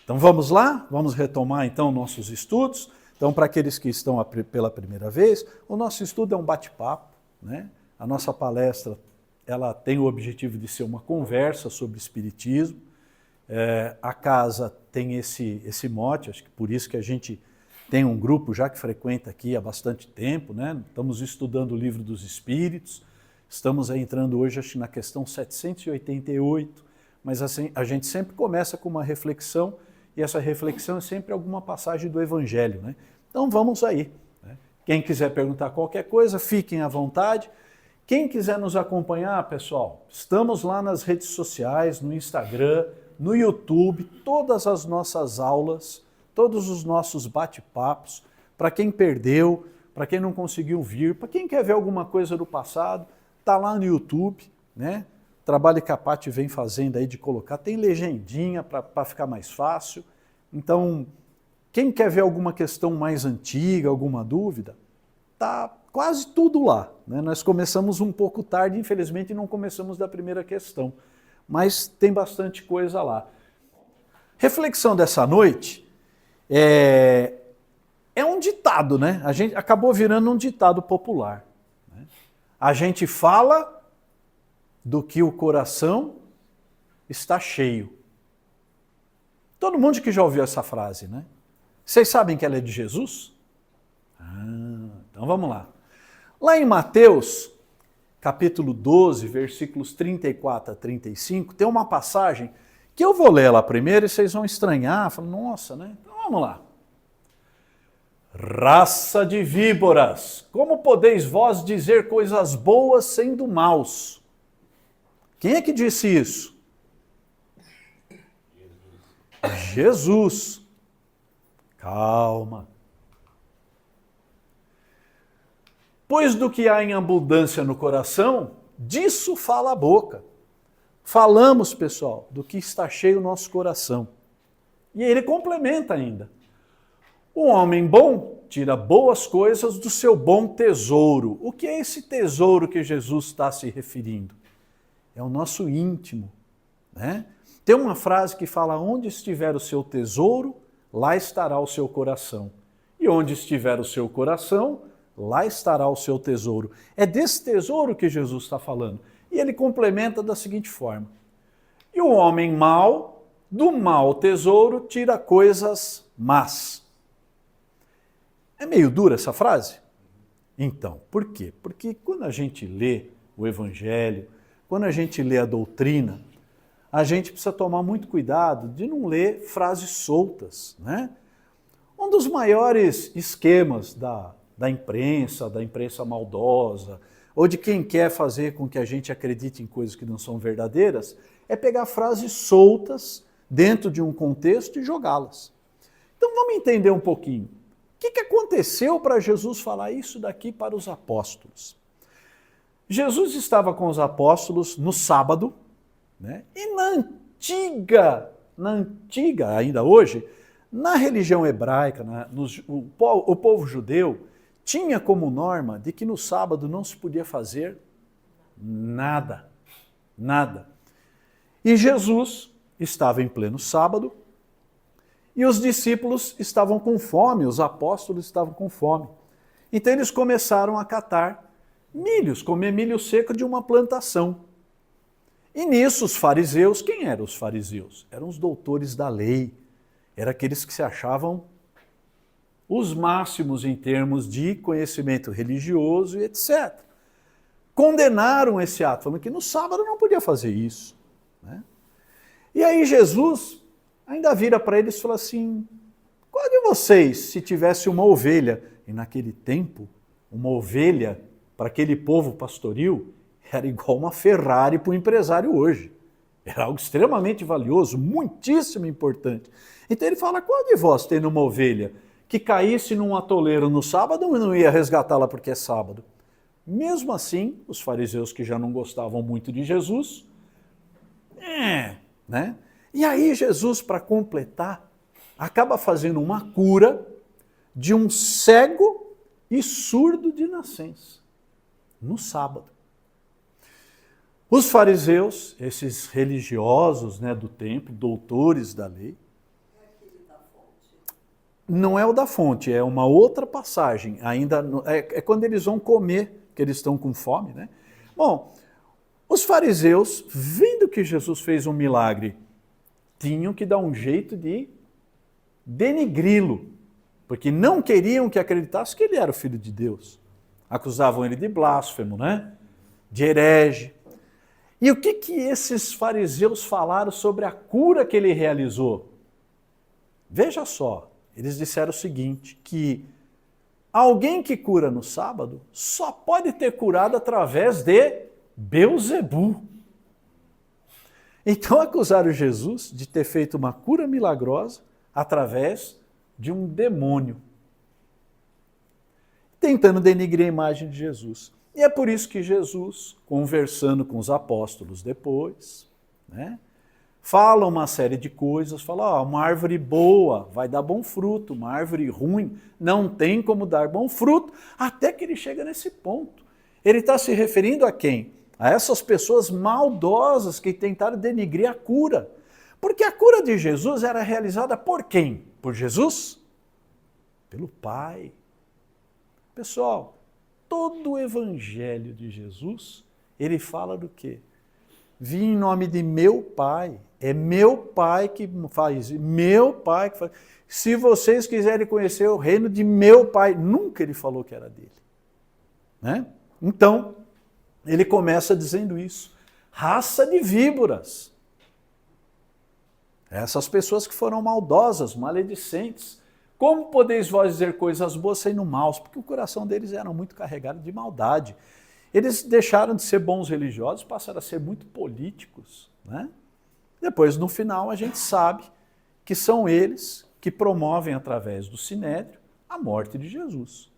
Então vamos lá? Vamos retomar então nossos estudos. Então, para aqueles que estão pela primeira vez, o nosso estudo é um bate-papo, né? A nossa palestra, ela tem o objetivo de ser uma conversa sobre espiritismo. A casa tem esse mote, acho que por isso que a gente tem um grupo já que frequenta aqui há bastante tempo, né? Estamos estudando o Livro dos Espíritos, estamos entrando hoje acho, na questão 788, mas assim, a gente sempre começa com uma reflexão, e essa reflexão é sempre alguma passagem do Evangelho, né? Então vamos aí. Né? Quem quiser perguntar qualquer coisa, fiquem à vontade. Quem quiser nos acompanhar, pessoal, estamos lá nas redes sociais, no Instagram, no YouTube, todas as nossas aulas, todos os nossos bate-papos, para quem perdeu, para quem não conseguiu vir, para quem quer ver alguma coisa do passado, está lá no YouTube, né? O trabalho que a Paty vem fazendo aí de colocar, tem legendinha para ficar mais fácil. Então, quem quer ver alguma questão mais antiga, alguma dúvida, tá quase tudo lá. Né? Nós começamos um pouco tarde, infelizmente não começamos da primeira questão, mas tem bastante coisa lá. Reflexão dessa noite é um ditado, né? A gente acabou virando um ditado popular. Né? A gente fala do que o coração está cheio. Todo mundo que já ouviu essa frase, né? Vocês sabem que ela é de Jesus? Então vamos lá. Lá em Mateus, capítulo 12, versículos 34 a 35, tem uma passagem que eu vou ler lá primeiro e vocês vão estranhar, falam, nossa, né? Então vamos lá. Raça de víboras, como podeis vós dizer coisas boas sendo maus? Quem é que disse isso? Jesus. Calma. Pois do que há em abundância no coração, disso fala a boca. Falamos, pessoal, do que está cheio o nosso coração. E ele complementa ainda. O homem bom tira boas coisas do seu bom tesouro. O que é esse tesouro que Jesus está se referindo? É o nosso íntimo. Né? Tem uma frase que fala, onde estiver o seu tesouro, lá estará o seu coração. E onde estiver o seu coração, lá estará o seu tesouro. É desse tesouro que Jesus está falando. E ele complementa da seguinte forma. E o homem mau, do mau tesouro, tira coisas más. É meio dura essa frase? Então, por quê? Porque quando a gente lê o Evangelho, quando a gente lê a doutrina, a gente precisa tomar muito cuidado de não ler frases soltas, né? Um dos maiores esquemas da imprensa maldosa, ou de quem quer fazer com que a gente acredite em coisas que não são verdadeiras, é pegar frases soltas dentro de um contexto e jogá-las. Então vamos entender um pouquinho. O que aconteceu para Jesus falar isso daqui para os apóstolos? Jesus estava com os apóstolos no sábado, né? E na antiga, ainda hoje, na religião hebraica, o povo judeu tinha como norma de que no sábado não se podia fazer nada. Nada. E Jesus estava em pleno sábado e os discípulos estavam com fome, os apóstolos estavam com fome. Então eles começaram a catar milhos, comer milho seco de uma plantação. E nisso os fariseus, quem eram os fariseus? Eram os doutores da lei, eram aqueles que se achavam os máximos em termos de conhecimento religioso e etc. Condenaram esse ato, falando que no sábado não podia fazer isso. Né? E aí Jesus ainda vira para eles e fala assim, qual de vocês, se tivesse uma ovelha, e naquele tempo, uma ovelha para aquele povo pastoril, era igual uma Ferrari para o empresário hoje. Era algo extremamente valioso, muitíssimo importante. Então ele fala, qual de vós tem uma ovelha que caísse num atoleiro no sábado e não ia resgatá-la porque é sábado? Mesmo assim, os fariseus que já não gostavam muito de Jesus, né? E aí Jesus, para completar, acaba fazendo uma cura de um cego e surdo de nascença, no sábado. Os fariseus, esses religiosos, né, do templo, doutores da lei, Não é o da fonte, é uma outra passagem. Ainda é quando eles vão comer, que eles estão com fome, né? Bom, os fariseus, vendo que Jesus fez um milagre, tinham que dar um jeito de denegri-lo, porque não queriam que acreditasse que ele era o Filho de Deus. Acusavam ele de blasfemo, né? De herege. E o que esses fariseus falaram sobre a cura que ele realizou? Veja só, eles disseram o seguinte, que alguém que cura no sábado só pode ter curado através de Beelzebu. Então acusaram Jesus de ter feito uma cura milagrosa através de um demônio, tentando denegrir a imagem de Jesus. E é por isso que Jesus, conversando com os apóstolos depois, né, fala uma série de coisas, fala, uma árvore boa vai dar bom fruto, uma árvore ruim não tem como dar bom fruto, até que ele chega nesse ponto. Ele está se referindo a quem? A essas pessoas maldosas que tentaram denegrir a cura. Porque a cura de Jesus era realizada por quem? Por Jesus? Pelo Pai. Pessoal, todo o evangelho de Jesus, ele fala do quê? Vim em nome de meu Pai. É meu Pai que faz, meu Pai que faz. Se vocês quiserem conhecer o reino de meu Pai, nunca ele falou que era dele. Né? Então, ele começa dizendo isso. Raça de víboras. Essas pessoas que foram maldosas, maledicentes. Como podeis vós dizer coisas boas sendo maus? Porque o coração deles era muito carregado de maldade. Eles deixaram de ser bons religiosos, passaram a ser muito políticos. Né? Depois, no final, a gente sabe que são eles que promovem, através do Sinédrio, a morte de Jesus.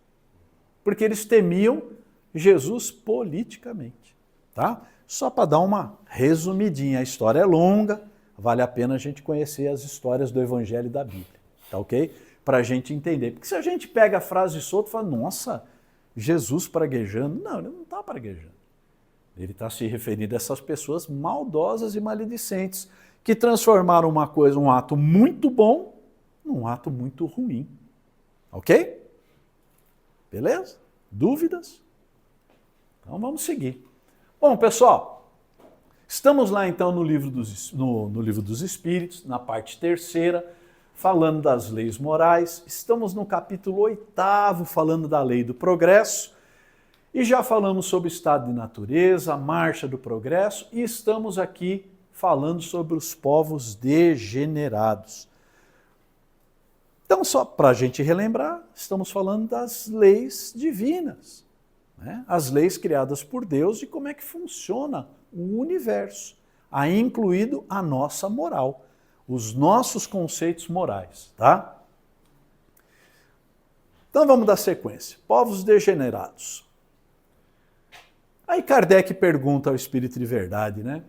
Porque eles temiam Jesus politicamente. Tá? Só para dar uma resumidinha, a história é longa, vale a pena a gente conhecer as histórias do Evangelho e da Bíblia. Tá ok? Para a gente entender. Porque se a gente pega a frase solta e fala, nossa, Jesus praguejando. Não, ele não está praguejando. Ele está se referindo a essas pessoas maldosas e maledicentes que transformaram uma coisa, um ato muito bom, num ato muito ruim. Ok? Beleza? Dúvidas? Então vamos seguir. Bom, pessoal, estamos lá então no livro dos Espíritos, na parte 3ª, falando das leis morais. Estamos no capítulo 8º, falando da lei do progresso. E já falamos sobre o estado de natureza, a marcha do progresso, e estamos aqui falando sobre os povos degenerados. Então, só para a gente relembrar, estamos falando das leis divinas, né? As leis criadas por Deus e como é que funciona o universo, aí incluído a nossa moral, os nossos conceitos morais, tá? Então vamos dar sequência. Povos degenerados. Aí Kardec pergunta ao Espírito de Verdade, né?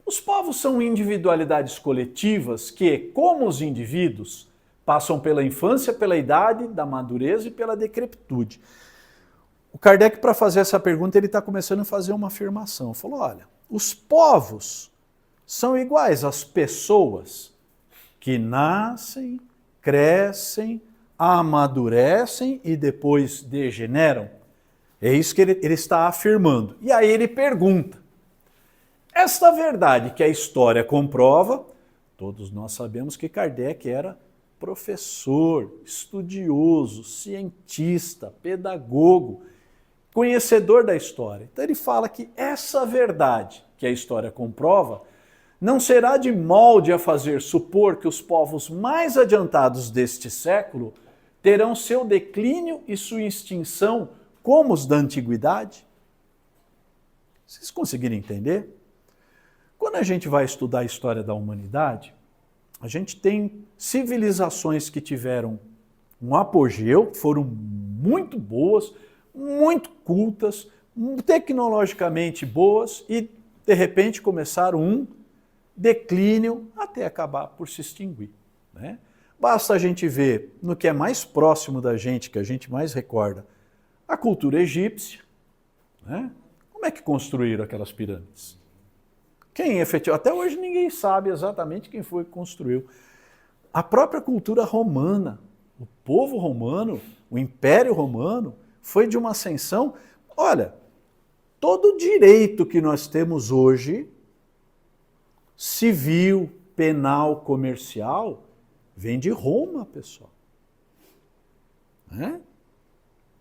Os povos são individualidades coletivas que, como os indivíduos, passam pela infância, pela idade, da madureza e pela decrepitude. O Kardec, para fazer essa pergunta, ele está começando a fazer uma afirmação. Falou, olha, os povos são iguais às pessoas que nascem, crescem, amadurecem e depois degeneram. É isso que ele está afirmando. E aí ele pergunta, esta verdade que a história comprova, todos nós sabemos que Kardec era professor, estudioso, cientista, pedagogo, conhecedor da história. Então ele fala que essa verdade que a história comprova não será de molde a fazer supor que os povos mais adiantados deste século terão seu declínio e sua extinção como os da antiguidade? Vocês conseguiram entender? Quando a gente vai estudar a história da humanidade, a gente tem civilizações que tiveram um apogeu, foram muito boas, muito cultas, tecnologicamente boas e, de repente, começaram um declínio até acabar por se extinguir. Né? Basta a gente ver no que é mais próximo da gente, que a gente mais recorda, a cultura egípcia. Né? Como é que construíram aquelas pirâmides? Quem efetivamente? Até hoje ninguém sabe exatamente quem foi que construiu. A própria cultura romana. O povo romano, o Império Romano, foi de uma ascensão. Olha, todo o direito que nós temos hoje, civil, penal, comercial, vem de Roma, pessoal. Né?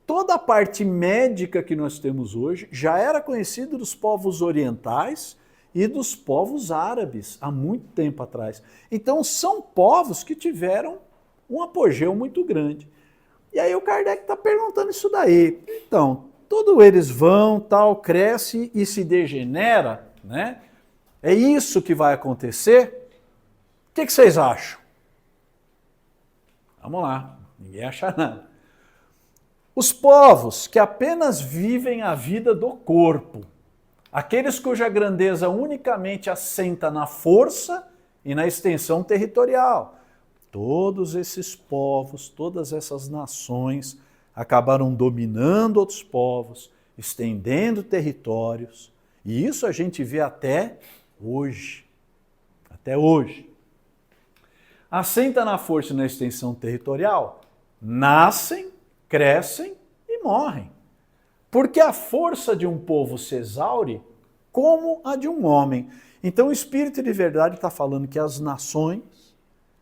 Toda a parte médica que nós temos hoje já era conhecida dos povos orientais e dos povos árabes há muito tempo atrás. Então são povos que tiveram um apogeu muito grande. E aí o Kardec está perguntando isso daí. Então, todos eles vão, tal, cresce e se degenera, né? É isso que vai acontecer? O que vocês acham? Vamos lá, ninguém acha nada. Os povos que apenas vivem a vida do corpo, aqueles cuja grandeza unicamente assenta na força e na extensão territorial, todos esses povos, todas essas nações acabaram dominando outros povos, estendendo territórios, e isso a gente vê até hoje. Até hoje. Assenta na força e na extensão territorial, nascem, crescem e morrem. Porque a força de um povo se exaure como a de um homem. Então o Espírito de Verdade está falando que as nações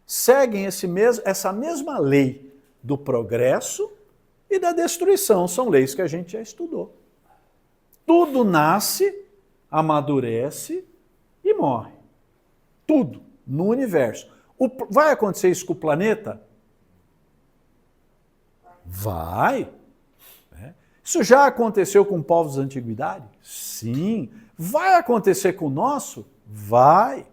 seguem essa mesma lei do progresso e da destruição. São leis que a gente já estudou. Tudo nasce, amadurece e morre. Tudo no universo. Vai acontecer isso com o planeta? Vai. Isso já aconteceu com povos da antiguidade? Sim. Vai acontecer com o nosso? Vai.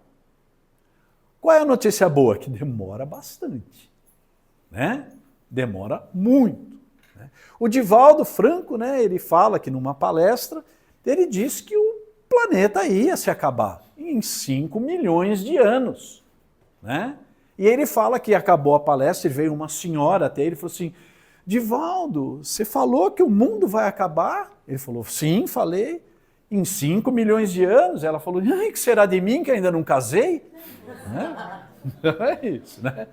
Qual é a notícia boa? Que demora bastante. Né? Demora muito. Né? O Divaldo Franco, né, ele fala que numa palestra, ele disse que o planeta ia se acabar em 5 milhões de anos. Né? E ele fala que acabou a palestra e veio uma senhora até ele e falou assim, Divaldo, você falou que o mundo vai acabar? Ele falou, sim, falei, em 5 milhões de anos. Ela falou, o que será de mim que ainda não casei? Né? É isso, né?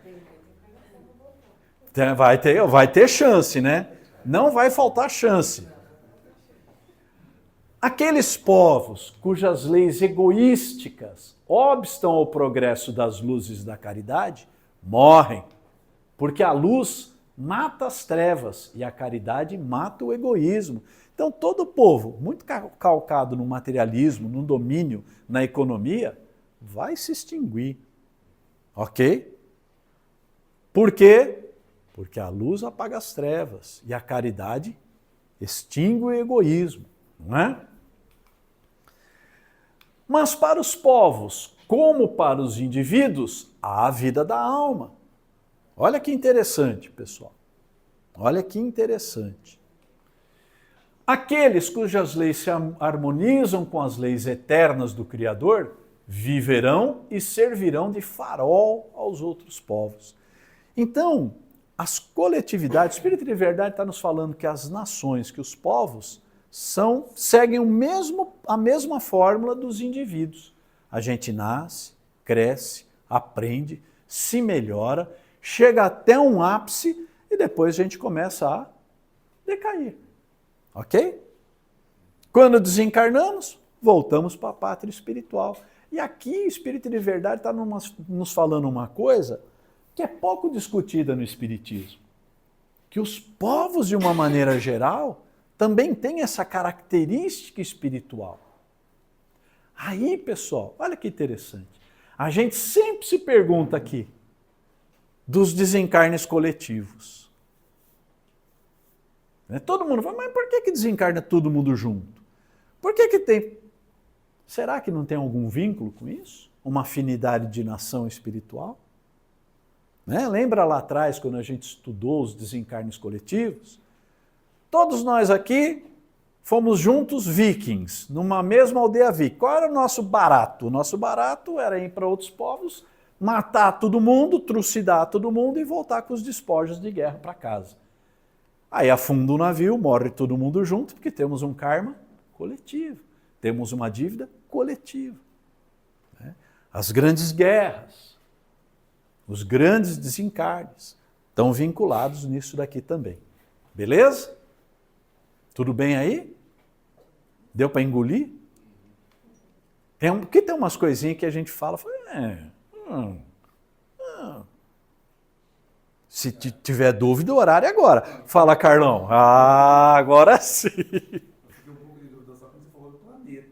Vai ter chance, né? Não vai faltar chance. Aqueles povos cujas leis egoísticas obstam ao progresso das luzes da caridade, morrem, porque a luz mata as trevas e a caridade mata o egoísmo. Então todo povo, muito calcado no materialismo, no domínio, na economia, vai se extinguir. Ok? Por quê? Porque a luz apaga as trevas e a caridade extingue o egoísmo, não é? Mas para os povos, como para os indivíduos, há a vida da alma. Olha que interessante, pessoal. Olha que interessante. Aqueles cujas leis se harmonizam com as leis eternas do Criador, viverão e servirão de farol aos outros povos. Então, as coletividades, o Espírito de Verdade está nos falando que as nações, que os povos, seguem a mesma fórmula dos indivíduos. A gente nasce, cresce, aprende, se melhora, chega até um ápice e depois a gente começa a decair. Ok? Quando desencarnamos, voltamos para a pátria espiritual. E aqui o Espírito de Verdade está nos falando uma coisa que é pouco discutida no Espiritismo. Que os povos, de uma maneira geral, também têm essa característica espiritual. Aí, pessoal, olha que interessante. A gente sempre se pergunta aqui dos desencarnes coletivos. Todo mundo fala, mas por que desencarna todo mundo junto? Por que tem... Será que não tem algum vínculo com isso? Uma afinidade de nação espiritual? Lembra lá atrás, quando a gente estudou os desencarnes coletivos? Todos nós aqui fomos juntos vikings, numa mesma aldeia viking. Qual era o nosso barato? O nosso barato era ir para outros povos, matar todo mundo, trucidar todo mundo e voltar com os despojos de guerra para casa. Aí afunda o navio, morre todo mundo junto, porque temos um karma coletivo. Temos uma dívida coletiva. As grandes guerras, os grandes desencarnes, estão vinculados nisso daqui também. Beleza? Tudo bem aí? Deu para engolir? Porque tem umas coisinhas que a gente fala, se tiver dúvida, o horário é agora. Fala, Carlão. Ah, agora sim. Eu fiquei um pouco de dúvida só quando você falou do planeta.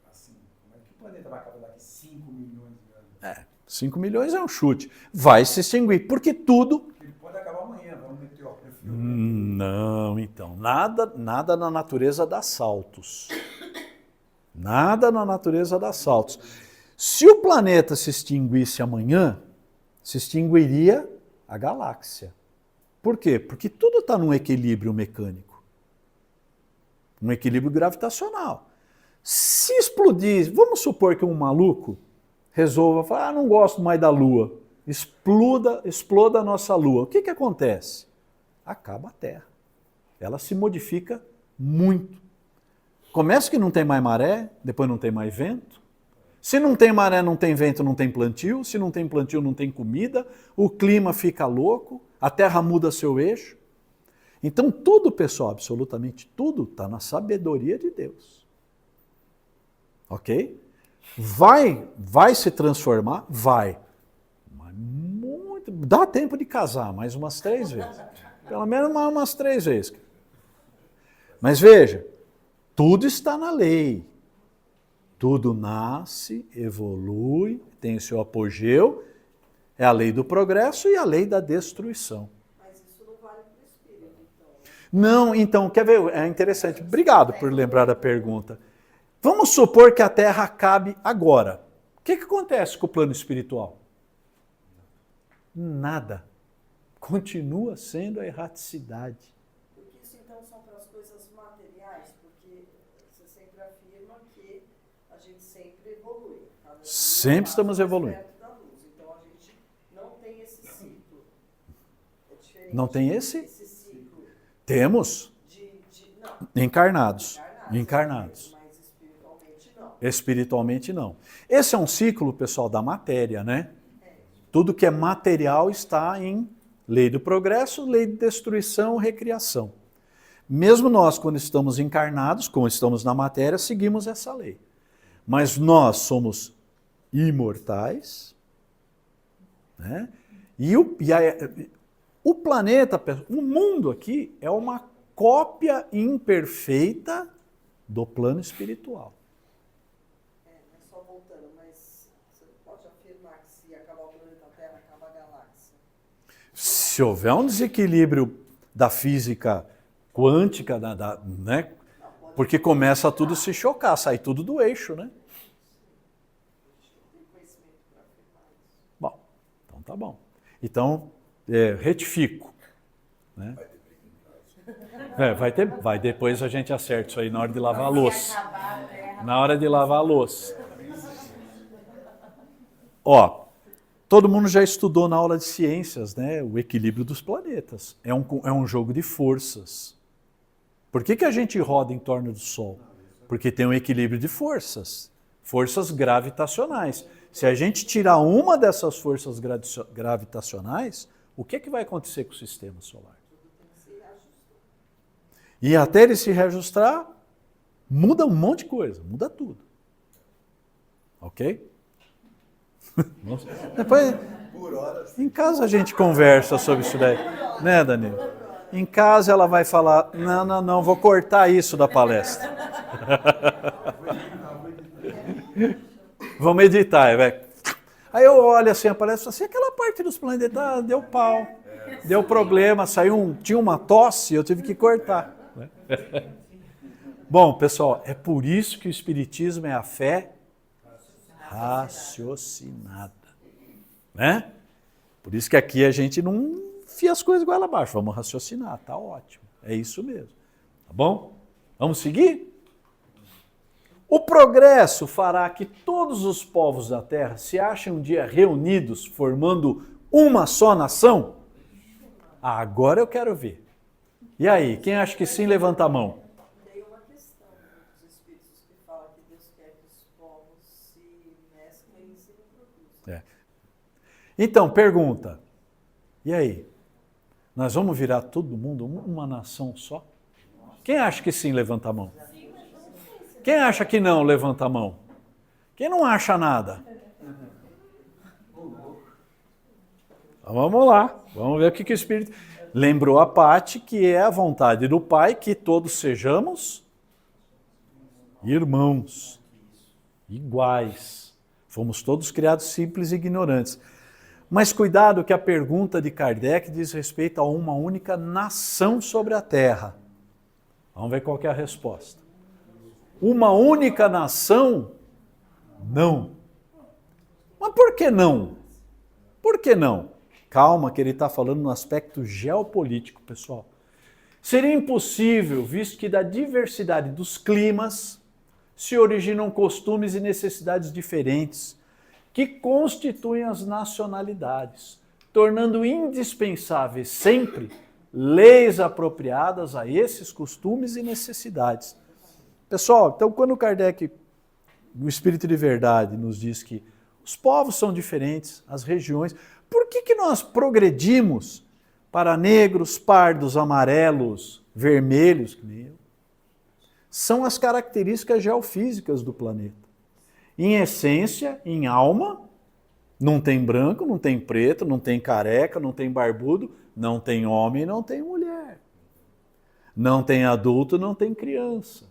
Assim, como é que o planeta vai acabar daqui 5 milhões de anos? 5 milhões é um chute. Vai se extinguir, porque tudo... Ele pode acabar amanhã, vai um meteoro. Não, então, nada na natureza dá saltos. Nada na natureza dá saltos. Se o planeta se extinguisse amanhã, se extinguiria a galáxia. Por quê? Porque tudo está num equilíbrio mecânico. Um equilíbrio gravitacional. Se explodir, vamos supor que um maluco resolva falar, não gosto mais da Lua. Exploda a nossa Lua. O que acontece? Acaba a Terra. Ela se modifica muito. Começa que não tem mais maré, depois não tem mais vento. Se não tem maré, não tem vento, não tem plantio. Se não tem plantio, não tem comida. O clima fica louco, a Terra muda seu eixo. Então tudo, pessoal, absolutamente tudo, está na sabedoria de Deus. Ok? Vai se transformar? Vai. Mas muito, dá tempo de casar mais umas 3 vezes. Pelo menos umas 3 vezes. Mas veja, tudo está na lei. Tudo nasce, evolui, tem seu apogeu. É a lei do progresso e a lei da destruição. Mas isso não vale para o espírito, então. Não, então, quer ver? É interessante. Obrigado por lembrar da pergunta. Vamos supor que a Terra acabe agora. O que acontece com o plano espiritual? Nada. Continua sendo a erraticidade. Porque isso então são para as coisas materiais, porque você sempre afirma que a gente sempre evolui. Sempre estamos evoluindo. Da luz. Então a gente não tem esse ciclo. É diferente. Não tem esse? Esse ciclo Temos. não. Encarnados. Mas espiritualmente não. Espiritualmente não. Esse é um ciclo, pessoal, da matéria, né? Tudo que é material está em lei do progresso, lei de destruição, recriação. Mesmo nós, quando estamos encarnados, como estamos na matéria, seguimos essa lei. Mas nós somos imortais, né? E o planeta, o mundo aqui, é uma cópia imperfeita do plano espiritual. Mas só voltando, mas você pode afirmar que se acabar o planeta Terra, acaba a galáxia? Se houver um desequilíbrio da física quântica, né? Porque começa tudo a se chocar, sai tudo do eixo, né? Bom, então tá bom. Então, retifico. Né? Vai depois a gente acerta isso aí na hora de lavar a louça. Na hora de lavar a louça. Ó, todo mundo já estudou na aula de ciências, né? O equilíbrio dos planetas. É um jogo de forças. Por que a gente roda em torno do Sol? Porque tem um equilíbrio de forças. Forças gravitacionais. Se a gente tirar uma dessas forças gravitacionais, o que vai acontecer com o sistema solar? E até ele se reajustar, muda um monte de coisa, muda tudo. Ok? Depois, em casa a gente conversa sobre isso daí. Né, Danilo? Em casa ela vai falar, não, vou cortar isso da palestra. Vamos editar, velho. Aí eu olho assim a palestra e falo assim, aquela parte dos planetas deu pau, deu problema, tinha uma tosse, eu tive que cortar. Bom, pessoal, é por isso que o Espiritismo é a fé raciocinada. Né? Por isso que aqui a gente não enfia as coisas goela abaixo, vamos raciocinar, tá ótimo. É isso mesmo. Tá bom? Vamos seguir? O progresso fará que todos os povos da Terra se achem um dia reunidos, formando uma só nação? Agora eu quero ver. E aí, quem acha que sim, levanta a mão. Tem uma questão dos espíritos que fala que Deus quer que os povos se mesclem e se reproduzam. Então, pergunta. E aí? Nós vamos virar todo mundo uma nação só? Quem acha que sim, levanta a mão. Quem acha que não, levanta a mão. Quem não acha nada? Então, vamos lá, vamos ver o que o Espírito... Lembrou a parte que é a vontade do Pai que todos sejamos irmãos, iguais. Fomos todos criados simples e ignorantes. Mas cuidado que a pergunta de Kardec diz respeito a uma única nação sobre a Terra. Vamos ver qual que é a resposta. Uma única nação? Não. Mas por que não? Por que não? Calma, que ele está falando no aspecto geopolítico, pessoal. Seria impossível, visto que da diversidade dos climas se originam costumes e necessidades diferentes, que constituem as nacionalidades, tornando indispensáveis sempre leis apropriadas a esses costumes e necessidades. Pessoal, então quando Kardec, no Espírito de Verdade, nos diz que os povos são diferentes, as regiões... Por que nós progredimos para negros, pardos, amarelos, vermelhos? São as características geofísicas do planeta. Em essência, em alma, não tem branco, não tem preto, não tem careca, não tem barbudo, não tem homem, não tem mulher. Não tem adulto, não tem criança.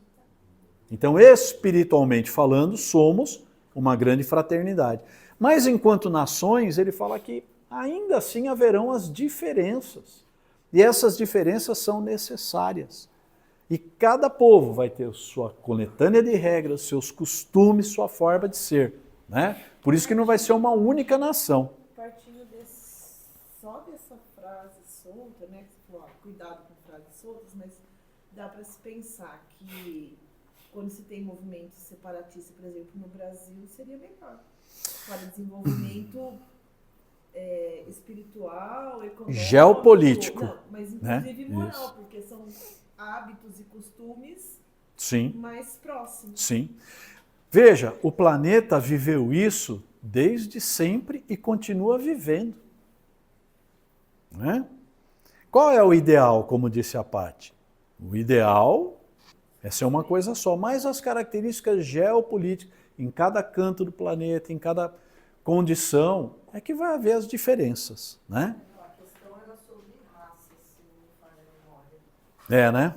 Então, espiritualmente falando, somos uma grande fraternidade. Mas enquanto nações, ele fala que ainda assim haverão as diferenças. E essas diferenças são necessárias. E cada povo vai ter sua coletânea de regras, seus costumes, sua forma de ser. Né? Por isso que não vai ser uma única nação. Partindo só dessa frase solta, né? Que você falou, cuidado com frases soltas, mas dá para se pensar que quando se tem movimentos separatistas, por exemplo, no Brasil, seria melhor. Para desenvolvimento espiritual, econômico, geopolítico, não, mas inclusive moral, isso. porque são hábitos e costumes Sim. mais próximos. Sim. Veja, o planeta viveu isso desde sempre e continua vivendo. Né? Qual é o ideal, como disse a Paty? O ideal é ser uma coisa só, mas as características geopolíticas em cada canto do planeta, em cada condição, é que vai haver as diferenças, né? A questão era sobre raças, se não me falha a memória. É, né?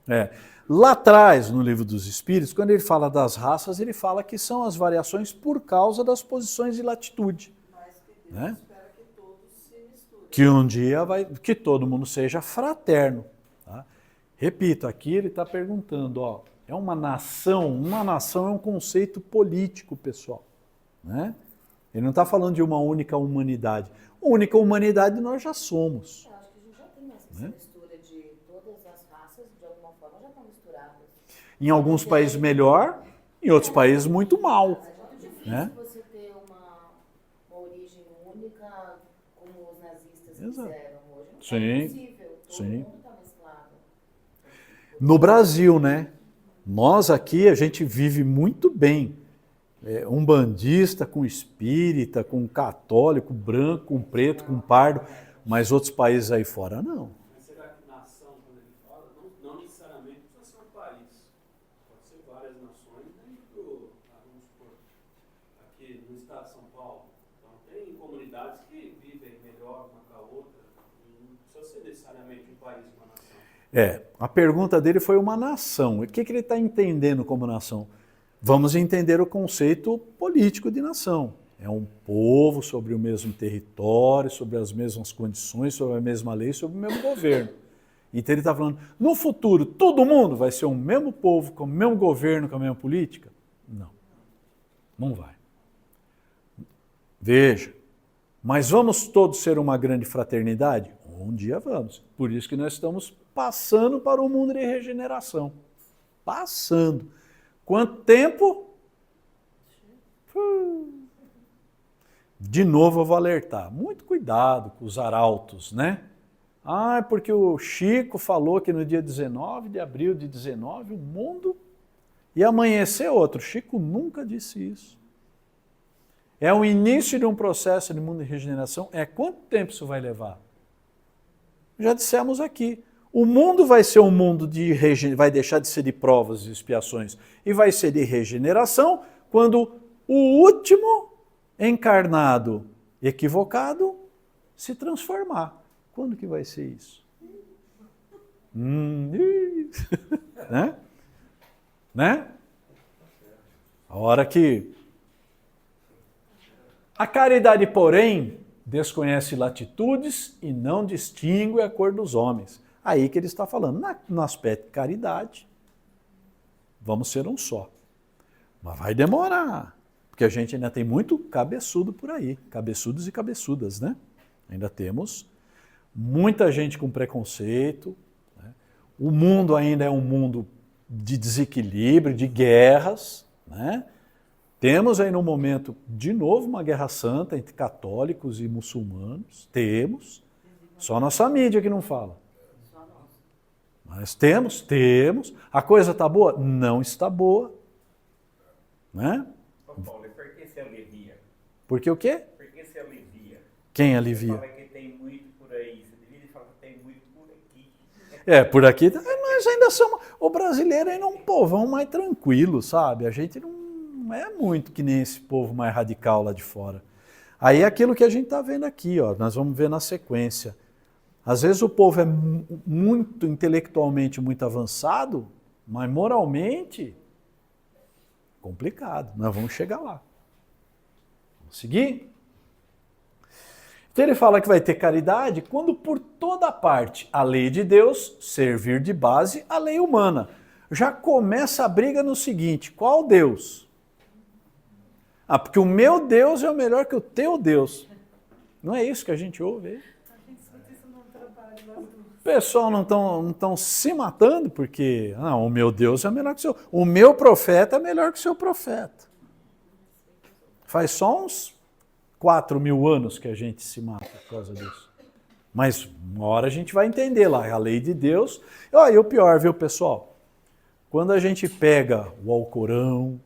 É. Lá atrás, no Livro dos Espíritos, quando ele fala das raças, ele fala que são as variações por causa das posições de latitude. Mas que Deus Né? espera que todos se misturem. Que um dia que todo mundo seja fraterno. Tá? Repito, aqui ele está perguntando, ó, é uma nação é um conceito político, pessoal. Né? Ele não está falando de uma única humanidade. Única humanidade nós já somos. Eu acho que a gente já tem essa mistura de todas as raças, de alguma forma, já estão misturadas. Em alguns países melhor, em outros países muito mal. É muito difícil Né? você ter uma origem única, como os nazistas Exato. fizeram hoje. Não Sim, é possível, todo sim. mundo está mesclado. No Brasil, né? Nós aqui, a gente vive muito bem. Umbandista com espírita, com católico, branco, com preto, com pardo, mas outros países aí fora não. Mas será que nação, quando ele fala, não necessariamente precisa ser um país. Pode ser várias nações dentro, vamos supor, aqui no estado de São Paulo. Então tem comunidades que vivem melhor uma com a outra. Não precisa ser necessariamente um país, uma nação. A pergunta dele foi uma nação. O que ele está entendendo como nação? Vamos entender o conceito político de nação. É um povo sobre o mesmo território, sobre as mesmas condições, sobre a mesma lei, sobre o mesmo governo. Então ele está falando, no futuro, todo mundo vai ser o mesmo povo, com o mesmo governo, com a mesma política? Não. Não vai. Veja, mas vamos todos ser uma grande fraternidade? Um dia vamos. Por isso que nós estamos passando para um mundo de regeneração. Passando. Quanto tempo? De novo eu vou alertar. Muito cuidado com os arautos, né? Ah, porque o Chico falou que no dia 19 de abril de 19 o mundo ia amanhecer outro. Chico nunca disse isso. É o início de um processo de mundo de regeneração. Quanto tempo isso vai levar? Já dissemos aqui. O mundo vai ser um mundo vai deixar de ser de provas e expiações e vai ser de regeneração quando o último encarnado equivocado se transformar. Quando que vai ser isso? Né? A hora que... A caridade, porém, desconhece latitudes e não distingue a cor dos homens. Aí que ele está falando. No aspecto de caridade, vamos ser um só. Mas vai demorar, porque a gente ainda tem muito cabeçudo por aí. Cabeçudos e cabeçudas, né? Ainda temos muita gente com preconceito. Né? O mundo ainda é um mundo de desequilíbrio, de guerras, né? Temos aí no momento, de novo, uma guerra santa entre católicos e muçulmanos. Temos. Só nossa mídia que não fala. Mas temos. A coisa está boa? Não está boa. Né? Ô Paulo, e por que se alivia? Porque o quê? Por que se alivia? Quem Você alivia? fala que tem muito por aí. Você deveria falar que tem muito por aqui. Por aqui, nós ainda somos... O brasileiro ainda é um povão mais tranquilo, sabe? A gente não é muito que nem esse povo mais radical lá de fora. Aí é aquilo que a gente está vendo aqui, ó, nós vamos ver na sequência. Às vezes o povo é muito intelectualmente muito avançado, mas moralmente complicado. Nós vamos chegar lá. Vamos seguir? Então ele fala que vai ter caridade quando por toda parte a lei de Deus servir de base à lei humana. Já começa a briga no seguinte: qual Deus? Porque o meu Deus é o melhor que o teu Deus. Não é isso que a gente ouve aí? O pessoal não estão se matando porque o meu Deus é melhor que o seu. O meu profeta é melhor que o seu profeta. Faz só uns 4.000 anos que a gente se mata por causa disso. Mas uma hora a gente vai entender lá, a lei de Deus. E o pior, viu, pessoal? Quando a gente pega o Alcorão,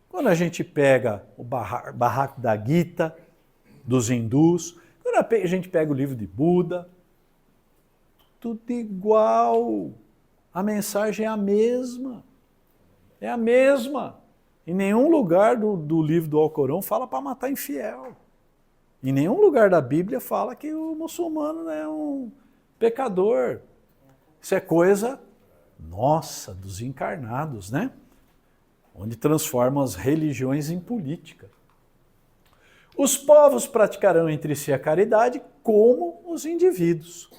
quando a gente pega o Barraco da Gita, dos hindus, quando a gente pega o livro de Buda, tudo igual. A mensagem é a mesma. É a mesma. Em nenhum lugar do livro do Alcorão fala para matar infiel. Em nenhum lugar da Bíblia fala que o muçulmano é um pecador. Isso é coisa nossa, dos encarnados, né? Onde transformam as religiões em política. Os povos praticarão entre si a caridade como os indivíduos,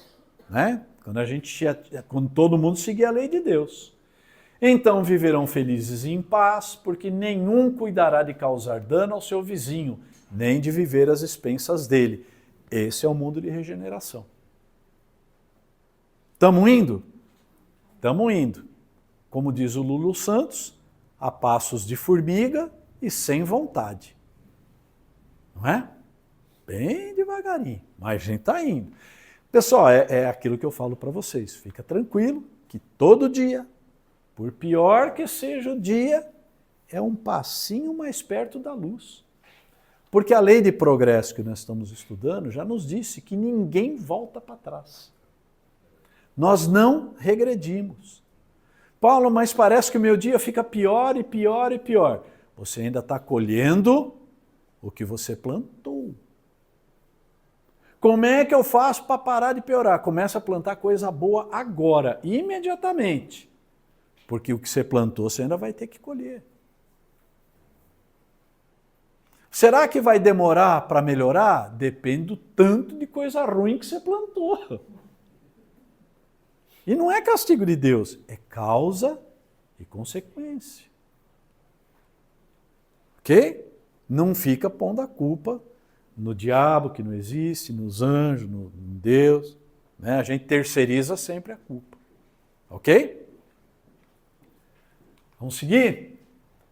né? Quando todo mundo seguir a lei de Deus. Então viverão felizes e em paz, porque nenhum cuidará de causar dano ao seu vizinho, nem de viver às expensas dele. Esse é o mundo de regeneração. Estamos indo? Estamos indo. Como diz o Lulu Santos, a passos de formiga e sem vontade. Não é? Bem devagarinho, mas a gente está indo. Pessoal, é aquilo que eu falo para vocês. Fica tranquilo que todo dia, por pior que seja o dia, é um passinho mais perto da luz. Porque a lei de progresso que nós estamos estudando já nos disse que ninguém volta para trás. Nós não regredimos. Paulo, mas parece que o meu dia fica pior e pior e pior. Você ainda está colhendo o que você plantou. Como é que eu faço para parar de piorar? Começa a plantar coisa boa agora, imediatamente. Porque o que você plantou, você ainda vai ter que colher. Será que vai demorar para melhorar? Depende do tanto de coisa ruim que você plantou. E não é castigo de Deus, é causa e consequência. Ok? Não fica pondo a culpa no diabo, que não existe, nos anjos, em Deus. Né? A gente terceiriza sempre a culpa. Ok? Vamos seguir?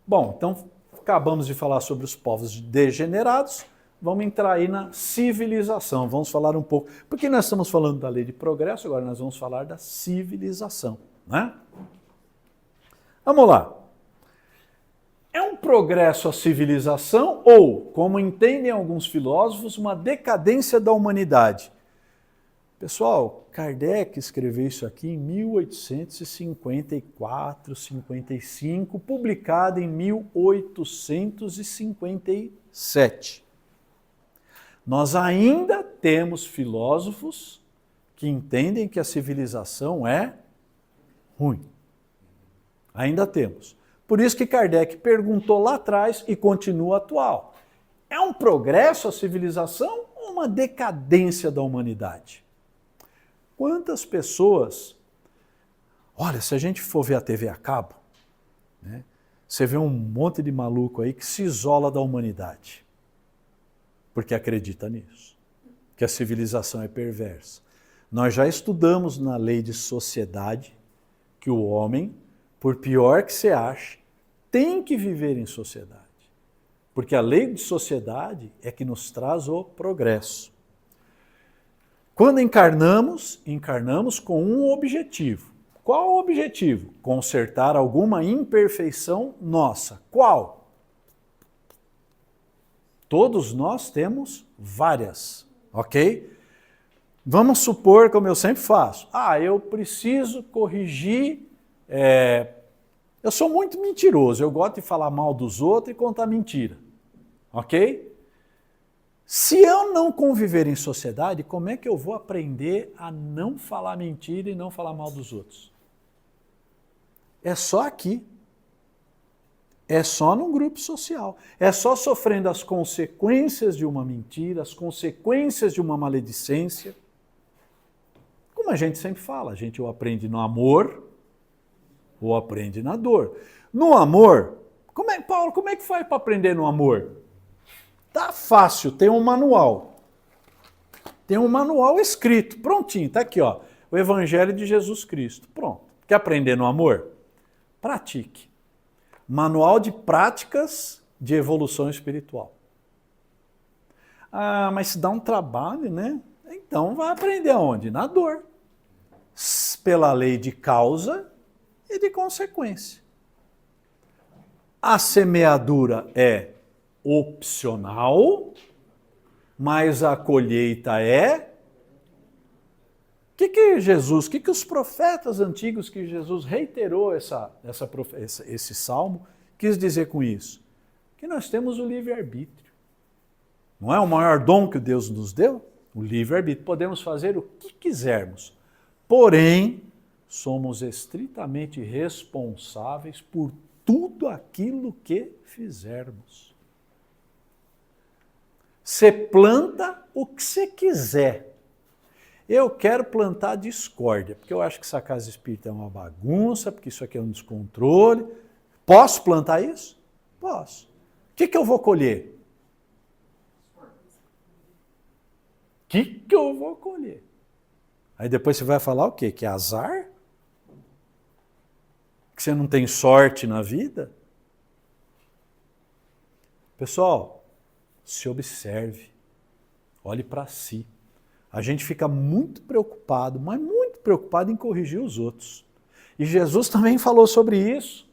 Bom, então acabamos de falar sobre os povos degenerados. Vamos entrar aí na civilização. Vamos falar um pouco. Porque nós estamos falando da lei de progresso, agora nós vamos falar da civilização. Né? Vamos lá. É um progresso a civilização ou, como entendem alguns filósofos, uma decadência da humanidade? Pessoal, Kardec escreveu isso aqui em 1854, 55, publicado em 1857. Nós ainda temos filósofos que entendem que a civilização é ruim. Ainda temos. Por isso que Kardec perguntou lá atrás e continua atual. É um progresso a civilização ou uma decadência da humanidade? Quantas pessoas... Olha, se a gente for ver a TV a cabo, né, você vê um monte de maluco aí que se isola da humanidade. Porque acredita nisso. Que a civilização é perversa. Nós já estudamos na lei de sociedade que o homem, por pior que você ache, tem que viver em sociedade. Porque a lei de sociedade é que nos traz o progresso. Quando encarnamos com um objetivo. Qual o objetivo? Consertar alguma imperfeição nossa. Qual? Todos nós temos várias, ok? Vamos supor, como eu sempre faço, eu preciso corrigir, eu sou muito mentiroso, eu gosto de falar mal dos outros e contar mentira, ok? Se eu não conviver em sociedade, como é que eu vou aprender a não falar mentira e não falar mal dos outros? É só aqui. É só num grupo social. É só sofrendo as consequências de uma mentira, as consequências de uma maledicência. Como a gente sempre fala, a gente ou aprende no amor ou aprende na dor. No amor, Paulo, como é que faz para aprender no amor? Tá fácil, tem um manual. Tem um manual escrito, prontinho, tá aqui, ó. O Evangelho de Jesus Cristo. Pronto. Quer aprender no amor? Pratique. Manual de práticas de evolução espiritual. Mas se dá um trabalho, né? Então vai aprender aonde? Na dor. Pela lei de causa e de consequência. A semeadura é opcional, mas a colheita é... O que os profetas antigos que Jesus reiterou esse salmo, quis dizer com isso? Que nós temos o livre-arbítrio. Não é o maior dom que Deus nos deu? O livre-arbítrio. Podemos fazer o que quisermos. Porém, somos estritamente responsáveis por tudo aquilo que fizermos. Você planta o que você quiser. Eu quero plantar discórdia, porque eu acho que essa casa espírita é uma bagunça, porque isso aqui é um descontrole. Posso plantar isso? Posso. O que eu vou colher? O que eu vou colher? Aí depois você vai falar o quê? Que é azar? Que você não tem sorte na vida? Pessoal, se observe, olhe para si. A gente fica muito preocupado, mas muito preocupado em corrigir os outros. E Jesus também falou sobre isso.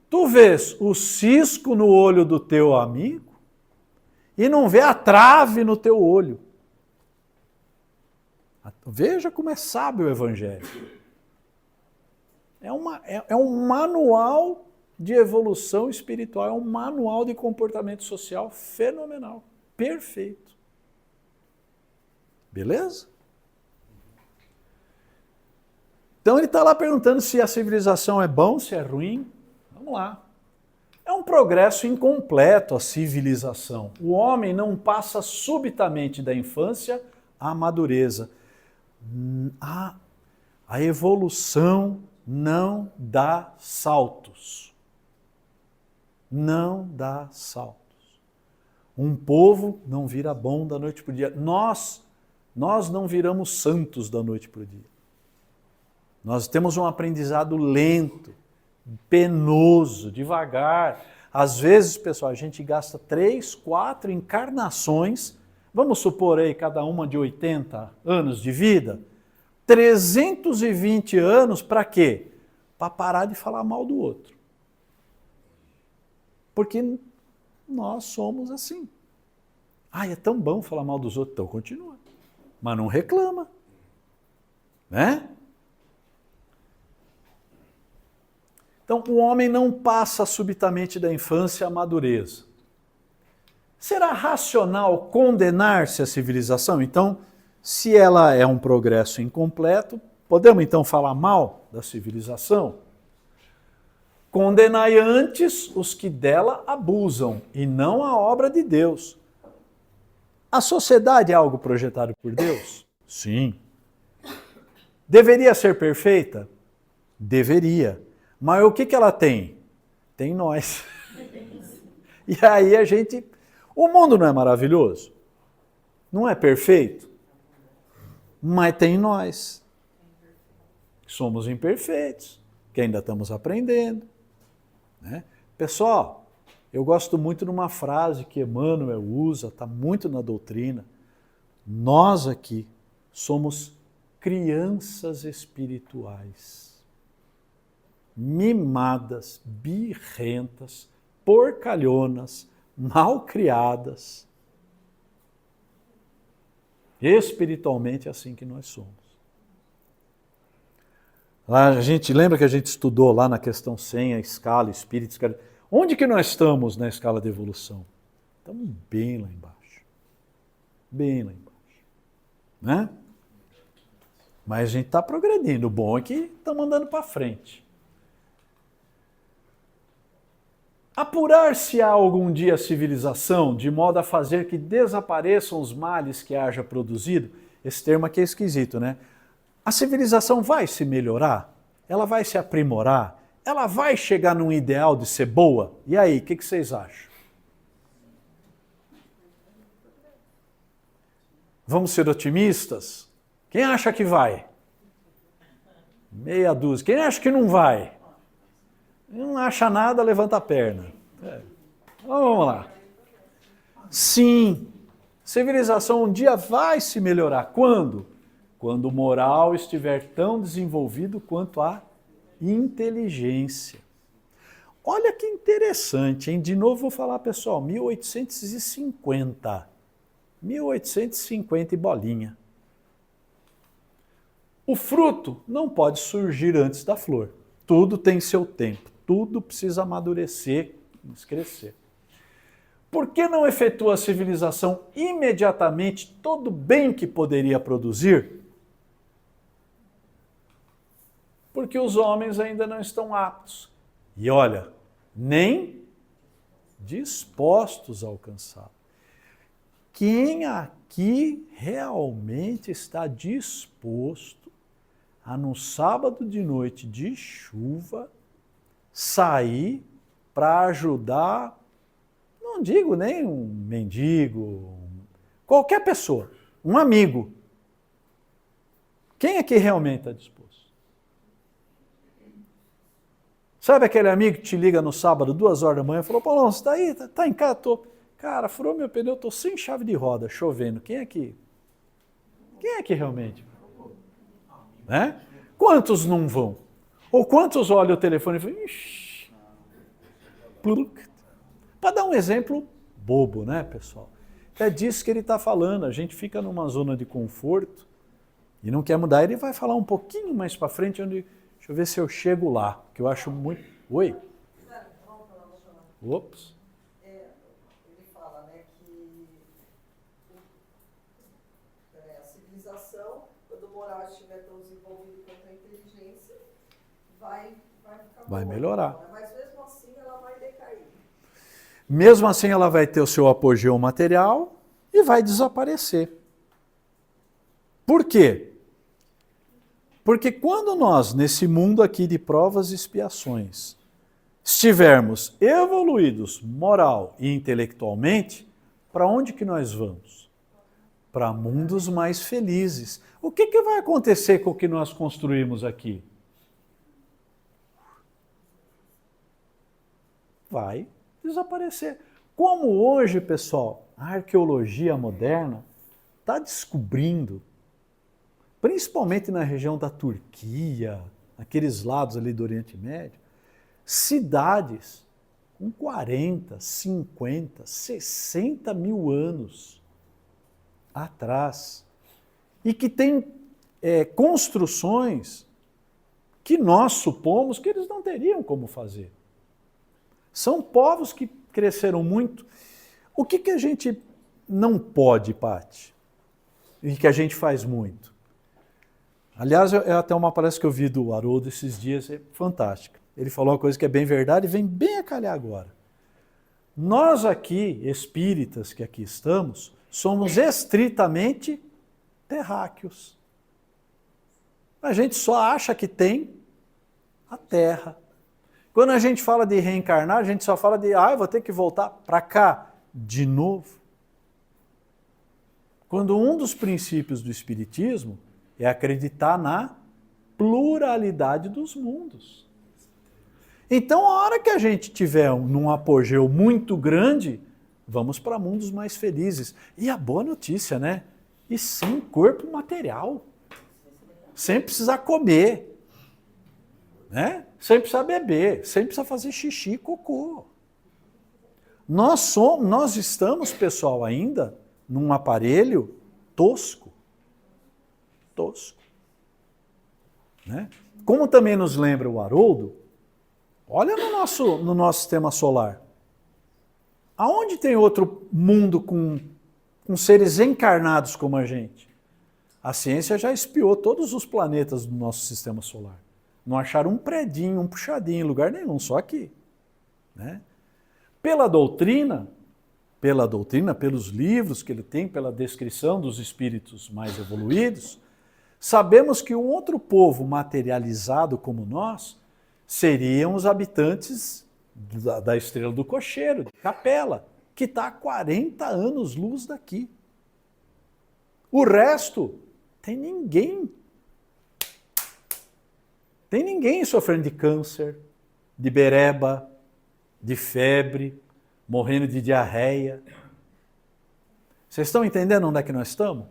Tu vês o cisco no olho do teu amigo e não vê a trave no teu olho. Veja como é sábio o Evangelho. É um manual de evolução espiritual, é um manual de comportamento social fenomenal, perfeito. Beleza? Então ele está lá perguntando se a civilização é bom, se é ruim. Vamos lá. É um progresso incompleto a civilização. O homem não passa subitamente da infância à madureza. A evolução não dá saltos. Não dá saltos. Um povo não vira bom da noite para o dia. Nós não viramos santos da noite para o dia. Nós temos um aprendizado lento, penoso, devagar. Às vezes, pessoal, a gente gasta 3, 4 encarnações, vamos supor aí cada uma de 80 anos de vida, 320 anos para quê? Para parar de falar mal do outro. Porque nós somos assim. É tão bom falar mal dos outros, então continua. Mas não reclama. Né? Então, o homem não passa subitamente da infância à madureza. Será racional condenar-se à civilização? Então, se ela é um progresso incompleto, podemos então falar mal da civilização? Condenai antes os que dela abusam, e não a obra de Deus. A sociedade é algo projetado por Deus? Sim. Deveria ser perfeita? Deveria. Mas o que ela tem? Tem nós. E aí a gente... O mundo não é maravilhoso? Não é perfeito? Mas tem nós. Somos imperfeitos, que ainda estamos aprendendo. Né? Pessoal, eu gosto muito de uma frase que Emmanuel usa, está muito na doutrina. Nós aqui somos crianças espirituais. Mimadas, birrentas, porcalhonas, malcriadas. Espiritualmente é assim que nós somos. Lá a gente lembra que a gente estudou lá na questão 100, a escala, espírito, escala. Onde que nós estamos na escala de evolução? Estamos bem lá embaixo. Bem lá embaixo. Né? Mas a gente está progredindo. O bom é que estamos andando para frente. Apurar-se-á algum dia a civilização, de modo a fazer que desapareçam os males que haja produzido? Esse termo aqui é esquisito, né? A civilização vai se melhorar? Ela vai se aprimorar? Ela vai chegar num ideal de ser boa? E aí, o que vocês acham? Vamos ser otimistas? Quem acha que vai? Meia dúzia. Quem acha que não vai? Não acha nada, levanta a perna. Vamos lá. Sim, civilização um dia vai se melhorar. Quando? Quando o moral estiver tão desenvolvido quanto a inteligência. Olha que interessante, hein? De novo vou falar, pessoal, 1850. 1850 e bolinha. O fruto não pode surgir antes da flor. Tudo tem seu tempo. Tudo precisa amadurecer, crescer. Por que não efetua a civilização imediatamente todo o bem que poderia produzir? Porque os homens ainda não estão aptos. E olha, nem dispostos a alcançá-lo. Quem aqui realmente está disposto a, no sábado de noite de chuva, sair para ajudar, não digo nem um mendigo, qualquer pessoa, um amigo? Quem aqui realmente está disposto? Sabe aquele amigo que te liga no sábado, 2 horas da manhã, e falou, Paulão, você está aí? Está em casa? Tô. Cara, furou meu pneu, estou sem chave de roda, chovendo. Quem aqui realmente? Né? Quantos não vão? Ou quantos olham o telefone e falam, ixi. Para dar um exemplo bobo, né, pessoal? É disso que ele está falando. A gente fica numa zona de conforto e não quer mudar. Ele vai falar um pouquinho mais para frente, onde... Deixa eu ver se eu chego lá, que eu acho muito... Oi? Ops. Ele fala, né, que a civilização, quando o moral estiver tão desenvolvido quanto a inteligência, vai ficar Vai boa, melhorar. né? Mas mesmo assim ela vai decair. Mesmo assim ela vai ter o seu apogeu material e vai desaparecer. Por quê? Porque quando nós, nesse mundo aqui de provas e expiações, estivermos evoluídos moral e intelectualmente, para onde que nós vamos? Para mundos mais felizes. O que vai acontecer com o que nós construímos aqui? Vai desaparecer. Como hoje, pessoal, a arqueologia moderna está descobrindo, principalmente na região da Turquia, aqueles lados ali do Oriente Médio, cidades com 40, 50, 60 mil anos atrás. E que tem construções que nós supomos que eles não teriam como fazer. São povos que cresceram muito. O que a gente não pode, Paty? E que a gente faz muito? Aliás, é até uma palestra que eu vi do Haroldo esses dias, é fantástica. Ele falou uma coisa que é bem verdade e vem bem a calhar agora. Nós aqui, espíritas que aqui estamos, somos estritamente terráqueos. A gente só acha que tem a Terra. Quando a gente fala de reencarnar, a gente só fala de, eu vou ter que voltar para cá de novo. Quando um dos princípios do Espiritismo é acreditar na pluralidade dos mundos. Então, a hora que a gente tiver num apogeu muito grande, vamos para mundos mais felizes. E a boa notícia, né? E sem corpo material. Sem precisar comer. Né? Sem precisar beber. Sem precisar fazer xixi e cocô. Nós estamos, pessoal, ainda num aparelho tosco. Tosco. Né? Como também nos lembra o Haroldo, olha no nosso sistema solar. Aonde tem outro mundo com seres encarnados como a gente? A ciência já espiou todos os planetas do nosso sistema solar. Não acharam um predinho, um puxadinho em lugar nenhum, só aqui. Né? Pela doutrina, pelos livros que ele tem, pela descrição dos espíritos mais evoluídos, sabemos que um outro povo materializado como nós seriam os habitantes da Estrela do Cocheiro, de Capela, que está a 40 anos-luz daqui. O resto, tem ninguém. Tem ninguém sofrendo de câncer, de bereba, de febre, morrendo de diarreia. Vocês estão entendendo onde é que nós estamos?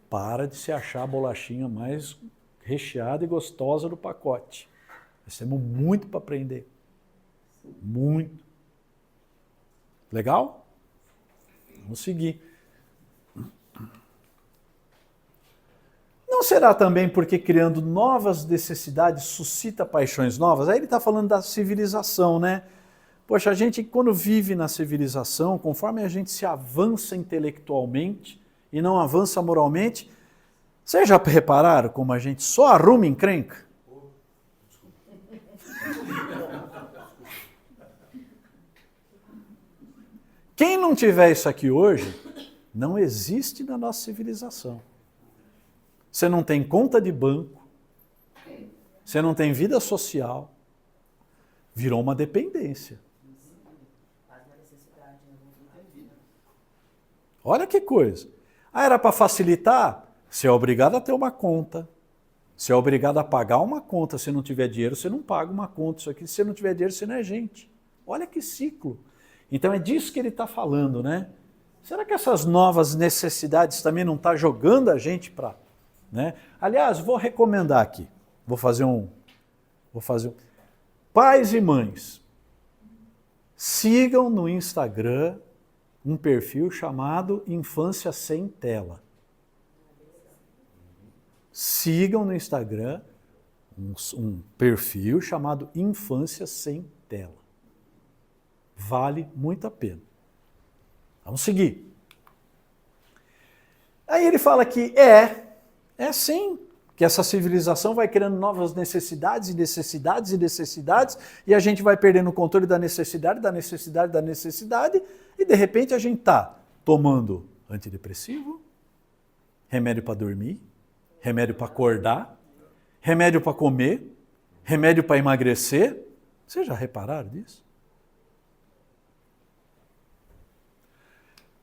Para de se achar a bolachinha mais recheada e gostosa do pacote. Nós temos muito para aprender. Muito. Legal? Vamos seguir. Não será também porque criando novas necessidades suscita paixões novas? Aí ele está falando da civilização, né? Poxa, a gente quando vive na civilização, conforme a gente se avança intelectualmente e não avança moralmente, vocês já repararam como a gente só arruma encrenca? Quem não tiver isso aqui hoje, não existe na nossa civilização. Você não tem conta de banco, você não tem vida social, virou uma dependência. Olha que coisa. Era para facilitar? Você é obrigado a ter uma conta. Você é obrigado a pagar uma conta. Se não tiver dinheiro, você não paga uma conta. Isso aqui, se você não tiver dinheiro, você não é gente. Olha que ciclo. Então é disso que ele está falando, né? Será que essas novas necessidades também não estão jogando a gente para... Né? Aliás, vou recomendar aqui. Vou fazer um... Pais e mães, sigam no Instagram um perfil chamado Infância Sem Tela. Sigam no Instagram um perfil chamado Infância Sem Tela. Vale muito a pena. Vamos seguir. Aí ele fala que é sim, que essa civilização vai criando novas necessidades e necessidades e necessidades, e a gente vai perdendo o controle da necessidade, da necessidade, da necessidade, e de repente a gente está tomando antidepressivo, remédio para dormir, remédio para acordar, remédio para comer, remédio para emagrecer. Vocês já repararam disso?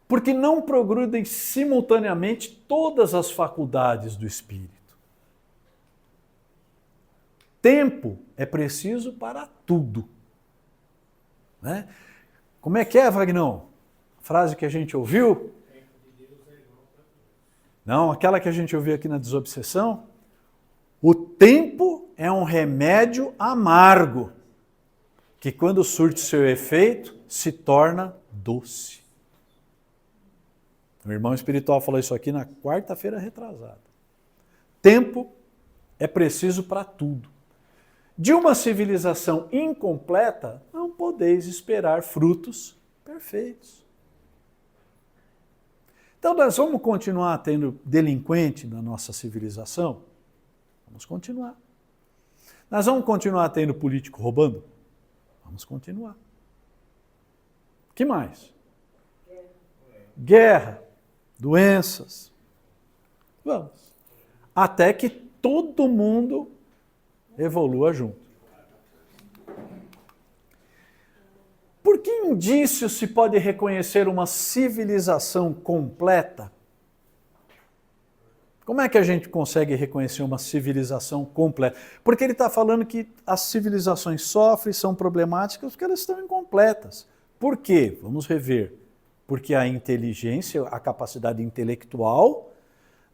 Porque não progridem simultaneamente todas as faculdades do espírito. Tempo é preciso para tudo. Né? Como é que é, Vagnão? Frase que a gente ouviu? Não, aquela que a gente ouviu aqui na Desobsessão. O tempo é um remédio amargo que quando surte seu efeito, se torna doce. O irmão espiritual falou isso aqui na quarta-feira retrasada. Tempo é preciso para tudo. De uma civilização incompleta, não podeis esperar frutos perfeitos. Então, nós vamos continuar tendo delinquente na nossa civilização? Vamos continuar. Nós vamos continuar tendo político roubando? Vamos continuar. O que mais? Guerra, doenças. Vamos. Até que todo mundo evolua junto. Por que indício se pode reconhecer uma civilização completa? Como é que a gente consegue reconhecer uma civilização completa? Porque ele está falando que as civilizações sofrem, são problemáticas, porque elas estão incompletas. Por quê? Vamos rever. Porque a inteligência, a capacidade intelectual,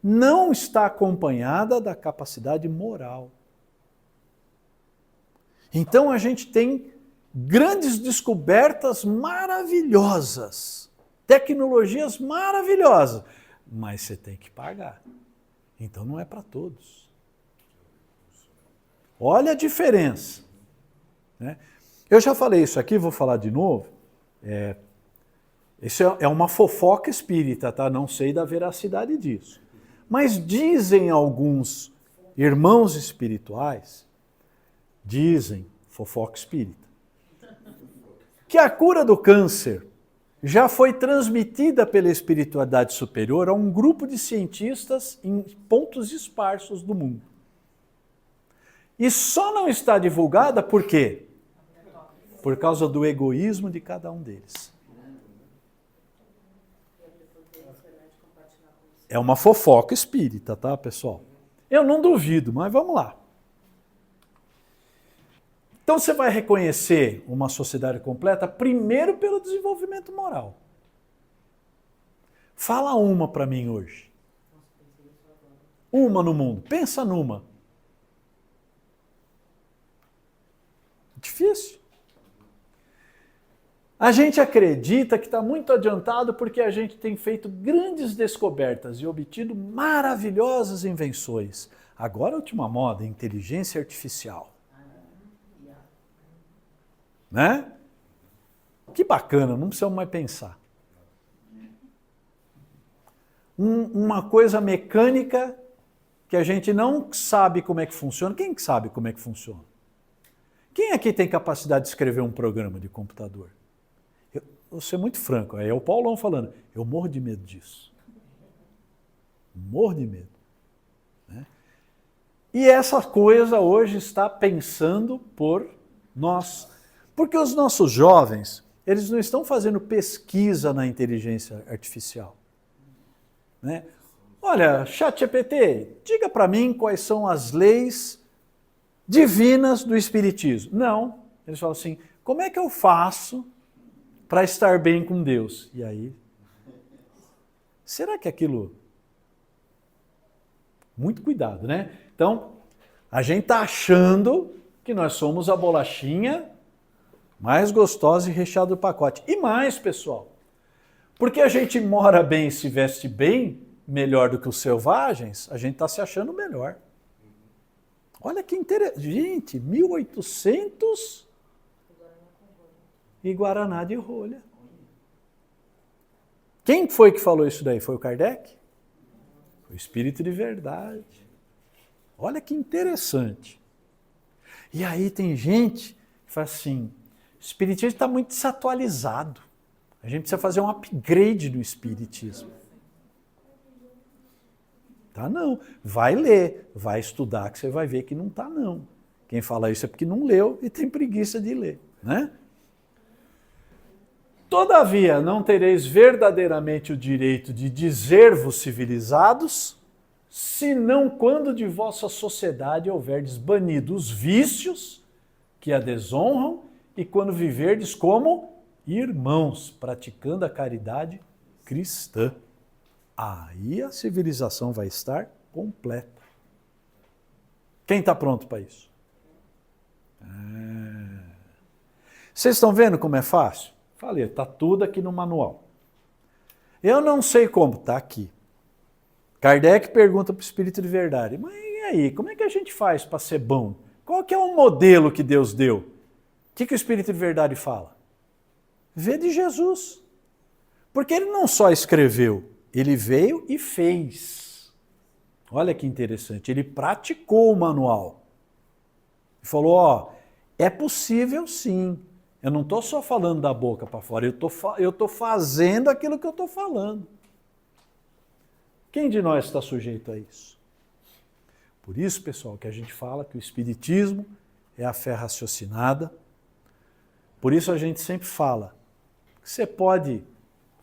não está acompanhada da capacidade moral. Então a gente tem grandes descobertas maravilhosas, tecnologias maravilhosas, mas você tem que pagar. Então não é para todos. Olha a diferença. Né? Eu já falei isso aqui, vou falar de novo. Isso é uma fofoca espírita, tá? Não sei da veracidade disso. Mas dizem alguns irmãos espirituais, dizem, fofoca espírita, que a cura do câncer já foi transmitida pela espiritualidade superior a um grupo de cientistas em pontos esparsos do mundo. E só não está divulgada por quê? Por causa do egoísmo de cada um deles. É uma fofoca espírita, tá, pessoal? Eu não duvido, mas vamos lá. Então você vai reconhecer uma sociedade completa primeiro pelo desenvolvimento moral. Fala uma para mim hoje. Uma no mundo. Pensa numa. Difícil. A gente acredita que está muito adiantado porque a gente tem feito grandes descobertas e obtido maravilhosas invenções. Agora a última moda, inteligência artificial. Né? Que bacana, não precisamos mais pensar. Uma coisa mecânica que a gente não sabe como é que funciona. Quem que sabe como é que funciona? Quem aqui tem capacidade de escrever um programa de computador? Eu vou ser muito franco, é o Paulão falando, eu morro de medo disso. Morro de medo. Né? E essa coisa hoje está pensando por nós. Porque os nossos jovens, eles não estão fazendo pesquisa na inteligência artificial. Né? Olha, ChatGPT, diga para mim quais são as leis divinas do Espiritismo. Não, eles falam assim, como é que eu faço para estar bem com Deus? E aí, será que aquilo... Muito cuidado, né? Então, a gente está achando que nós somos a bolachinha mais gostosa e recheada do pacote. E mais, pessoal, porque a gente mora bem e se veste bem, melhor do que os selvagens, a gente está se achando melhor. Olha que interessante. Gente, 1800 e Guaraná de rolha. Quem foi que falou isso daí? Foi o Kardec? O Espírito de Verdade. Olha que interessante. E aí tem gente que fala assim, o Espiritismo está muito desatualizado. A gente precisa fazer um upgrade no Espiritismo. Tá não. Vai ler, vai estudar que você vai ver que não tá não. Quem fala isso é porque não leu e tem preguiça de ler, né? Todavia, não tereis verdadeiramente o direito de dizer-vos civilizados, senão quando de vossa sociedade houverdes banido os vícios que a desonram e quando viverdes como irmãos, praticando a caridade cristã. Aí a civilização vai estar completa. Quem está pronto para isso? Vocês estão vendo como é fácil? Falei, está tudo aqui no manual. Eu não sei como, está aqui. Kardec pergunta para o Espírito de Verdade, mas e aí, como é que a gente faz para ser bom? Qual que é o modelo que Deus deu? O que o Espírito de Verdade fala? Vê de Jesus. Porque ele não só escreveu, ele veio e fez. Olha que interessante, ele praticou o manual. Ele falou, ó, é possível sim. Eu não estou só falando da boca para fora, eu estou fazendo aquilo que eu estou falando. Quem de nós está sujeito a isso? Por isso, pessoal, que a gente fala que o Espiritismo é a fé raciocinada. Por isso a gente sempre fala que você pode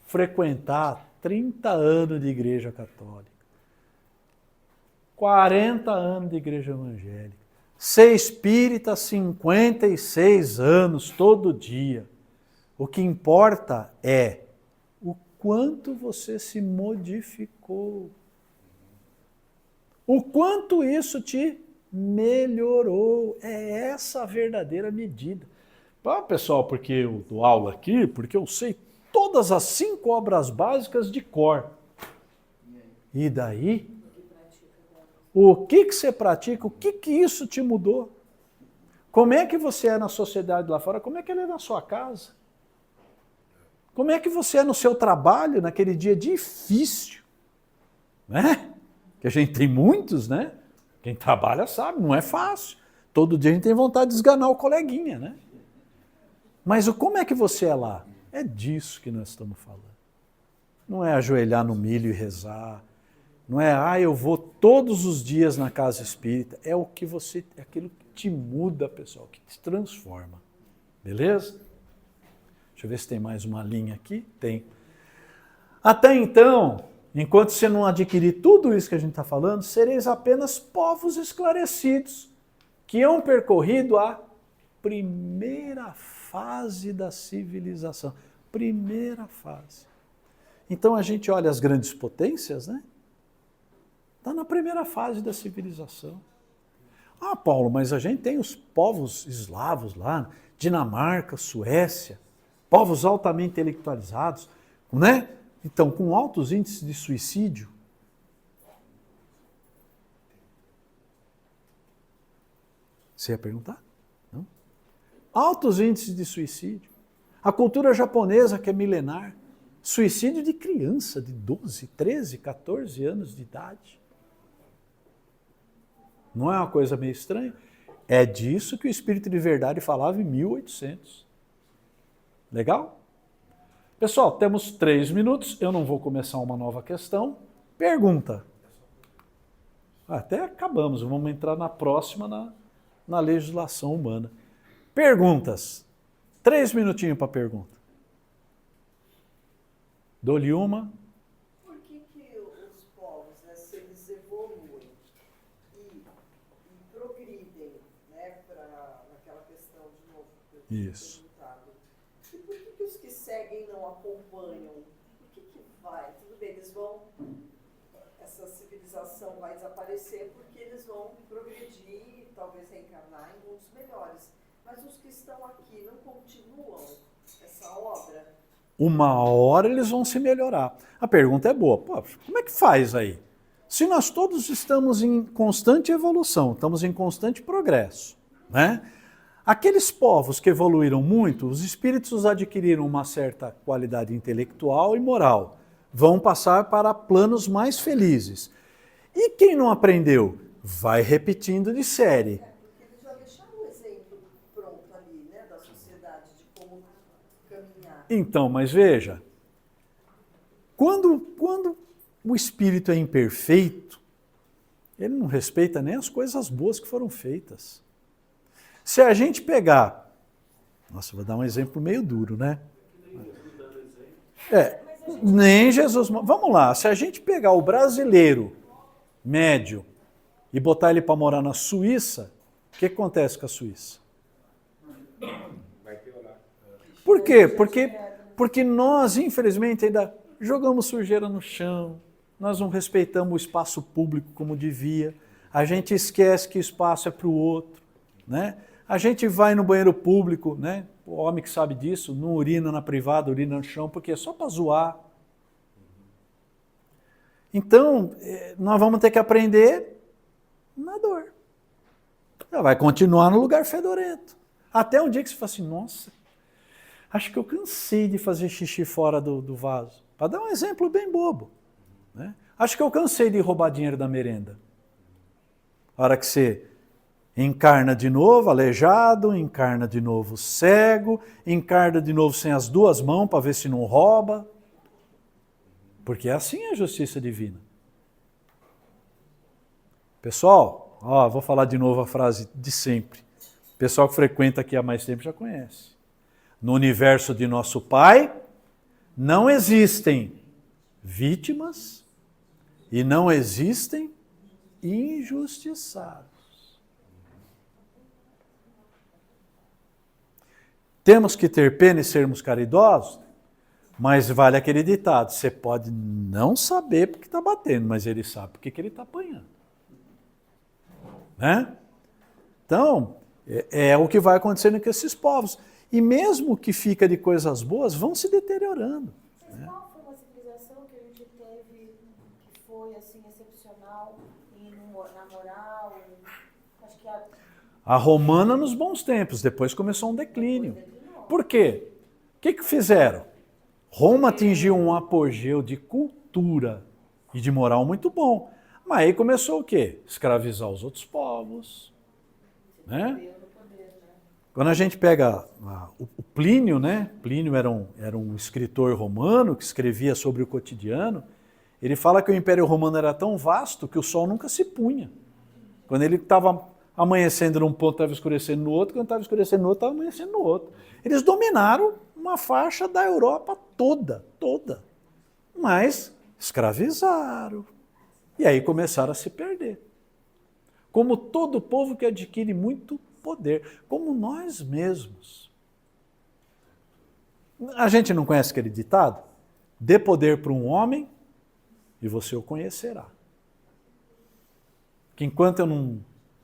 frequentar 30 anos de igreja católica, 40 anos de igreja evangélica, ser espírita 56 anos todo dia. O que importa é o quanto você se modificou. O quanto isso te melhorou. É essa a verdadeira medida. Pessoal, porque eu dou aula aqui, porque eu sei todas as 5 obras básicas de cor. E daí? O que você pratica? O que isso te mudou? Como é que você é na sociedade lá fora? Como é que ele é na sua casa? Como é que você é no seu trabalho, naquele dia difícil? Né? Que a gente tem muitos, né? Quem trabalha sabe, não é fácil. Todo dia a gente tem vontade de esganar o coleguinha, né? Mas como é que você é lá? É disso que nós estamos falando. Não é ajoelhar no milho e rezar. Não é, eu vou todos os dias na casa espírita. É aquilo que te muda, pessoal, que te transforma. Beleza? Deixa eu ver se tem mais uma linha aqui. Tem. Até então, enquanto você não adquirir tudo isso que a gente está falando, sereis apenas povos esclarecidos, que hão percorrido a primeira fase da civilização. Primeira fase. Então a gente olha as grandes potências, né? Está na primeira fase da civilização. Ah, Paulo, mas a gente tem os povos eslavos lá, Dinamarca, Suécia, povos altamente intelectualizados, né? Então, com altos índices de suicídio. Você ia perguntar? Não? Altos índices de suicídio. A cultura japonesa, que é milenar, suicídio de criança de 12, 13, 14 anos de idade. Não é uma coisa meio estranha? É disso que o Espírito de Verdade falava em 1800. Legal? Pessoal, temos 3 minutos, eu não vou começar uma nova questão. Pergunta. Até acabamos, vamos entrar na próxima, na legislação humana. Perguntas. 3 minutinhos para pergunta. Dou-lhe uma. Por que os povos, né, se eles evoluem e progridem, né, para naquela questão de novo que eu tinha perguntado, e por que os que seguem não acompanham? Por que vai? Tudo bem, eles vão, essa civilização vai desaparecer porque eles vão progredir, talvez reencarnar em mundos melhores. Mas os que estão aqui não continuam essa obra? Uma hora eles vão se melhorar. A pergunta é boa. Pô, como é que faz aí? Se nós todos estamos em constante evolução, estamos em constante progresso, né? Aqueles povos que evoluíram muito, os espíritos adquiriram uma certa qualidade intelectual e moral, vão passar para planos mais felizes. E quem não aprendeu? Vai repetindo de série. Porque eles já deixaram o exemplo pronto ali, né, da sociedade, de como caminhar. Então, mas veja, quando o espírito é imperfeito, ele não respeita nem as coisas boas que foram feitas. Se a gente pegar, nossa, vou dar um exemplo meio duro, né? Nem Jesus. Vamos lá, se a gente pegar o brasileiro médio e botar ele para morar na Suíça, o que acontece com a Suíça? Vai piorar. Por quê? Porque nós, infelizmente, ainda jogamos sujeira no chão, nós não respeitamos o espaço público como devia, a gente esquece que espaço é para o outro, né? A gente vai no banheiro público, né? o homem que sabe disso, não urina na privada, urina no chão, porque é só para zoar. Então, nós vamos ter que aprender na dor. Ela vai continuar no lugar fedorento. Até um dia que você fala assim, nossa, acho que eu cansei de fazer xixi fora do vaso. Para dar um exemplo bem bobo. Né? Acho que eu cansei de roubar dinheiro da merenda. A hora que você encarna de novo aleijado, encarna de novo cego, encarna de novo sem as duas mãos para ver se não rouba. Porque é assim a justiça divina. Pessoal, vou falar de novo a frase de sempre. O pessoal que frequenta aqui há mais tempo já conhece. No universo de nosso Pai, não existem vítimas e não existem injustiçados. Temos que ter pena e sermos caridosos, mas vale aquele ditado, você pode não saber porque está batendo, mas ele sabe porque que ele está apanhando. Né? Então, é o que vai acontecendo com esses povos. E mesmo que fica de coisas boas, vão se deteriorando. Mas qual foi uma civilização que a gente teve que foi assim excepcional na moral? Acho que a romana nos bons tempos, depois começou um declínio. Por quê? O que fizeram? Roma atingiu um apogeu de cultura e de moral muito bom. Mas aí começou o quê? Escravizar os outros povos. Né? Quando a gente pega o Plínio, né? Plínio era um escritor romano que escrevia sobre o cotidiano. Ele fala que o Império Romano era tão vasto que o sol nunca se punha. Quando ele estava amanhecendo num ponto, estava escurecendo no outro. Quando estava escurecendo no outro, estava amanhecendo no outro. Eles dominaram uma faixa da Europa toda. Mas escravizaram. E aí começaram a se perder. Como todo povo que adquire muito poder, como nós mesmos. A gente não conhece aquele ditado? Dê poder para um homem e você o conhecerá. Que enquanto eu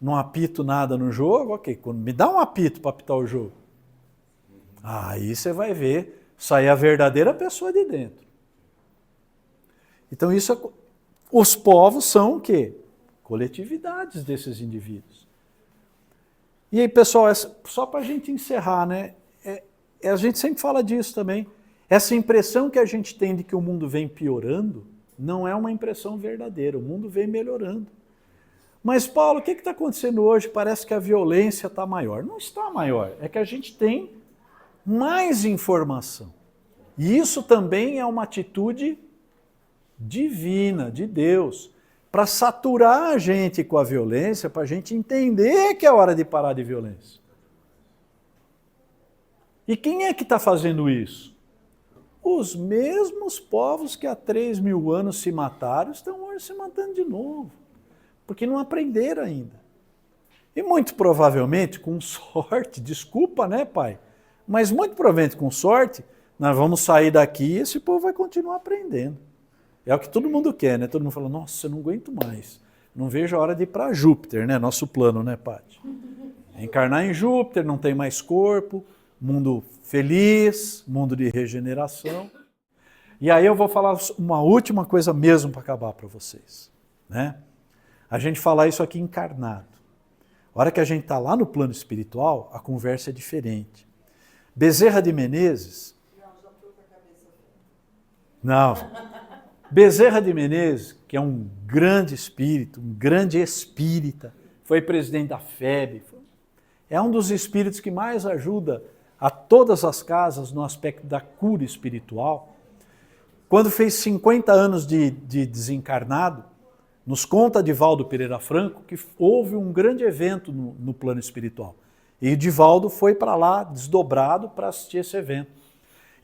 não apito nada no jogo, ok, quando me dá um apito para apitar o jogo, aí você vai ver sair a verdadeira pessoa de dentro. Então os povos são o quê? Coletividades desses indivíduos. E aí, pessoal, só para a gente encerrar, né? A gente sempre fala disso também. Essa impressão que a gente tem de que o mundo vem piorando não é uma impressão verdadeira. O mundo vem melhorando. Mas, Paulo, o que está acontecendo hoje? Parece que a violência está maior. Não está maior. É que a gente tem mais informação. E isso também é uma atitude divina, de Deus, para saturar a gente com a violência, para a gente entender que é hora de parar de violência. E quem é que está fazendo isso? Os mesmos povos que há 3.000 anos se mataram, estão hoje se matando de novo, porque não aprenderam ainda. E muito provavelmente, com sorte, desculpa, né, pai? Mas muito provavelmente, com sorte, nós vamos sair daqui e esse povo vai continuar aprendendo. É o que todo mundo quer, né? Todo mundo fala, nossa, eu não aguento mais. Não vejo a hora de ir para Júpiter, né? Nosso plano, né, Paty? Encarnar em Júpiter, não tem mais corpo, mundo feliz, mundo de regeneração. E aí eu vou falar uma última coisa mesmo para acabar para vocês. Né? A gente falar isso aqui encarnado. A hora que a gente está lá no plano espiritual, a conversa é diferente. Bezerra de Menezes... Não. Bezerra de Menezes, que é um grande espírito, um grande espírita, foi presidente da FEB, é um dos espíritos que mais ajuda a todas as casas no aspecto da cura espiritual. Quando fez 50 anos de desencarnado, nos conta Divaldo Pereira Franco que houve um grande evento no plano espiritual. E Divaldo foi para lá, desdobrado, para assistir esse evento.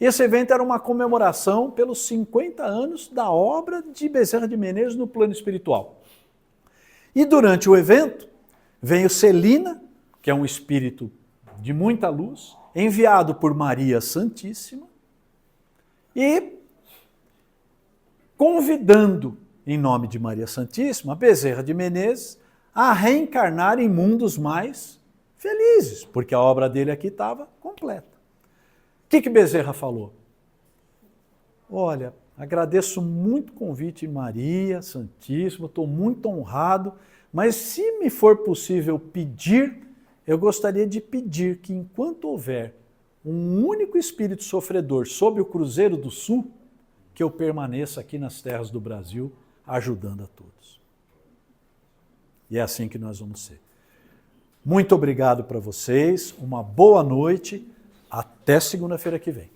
E esse evento era uma comemoração pelos 50 anos da obra de Bezerra de Menezes no plano espiritual. E durante o evento, veio Celina, que é um espírito de muita luz, enviado por Maria Santíssima, e convidando, em nome de Maria Santíssima, Bezerra de Menezes a reencarnar em mundos mais felizes, porque a obra dele aqui estava completa. que Bezerra falou? Olha, agradeço muito o convite, Maria Santíssima, estou muito honrado, mas se me for possível pedir, eu gostaria de pedir que enquanto houver um único espírito sofredor sob o Cruzeiro do Sul, que eu permaneça aqui nas terras do Brasil, ajudando a todos. E é assim que nós vamos ser. Muito obrigado para vocês, uma boa noite, até segunda-feira que vem.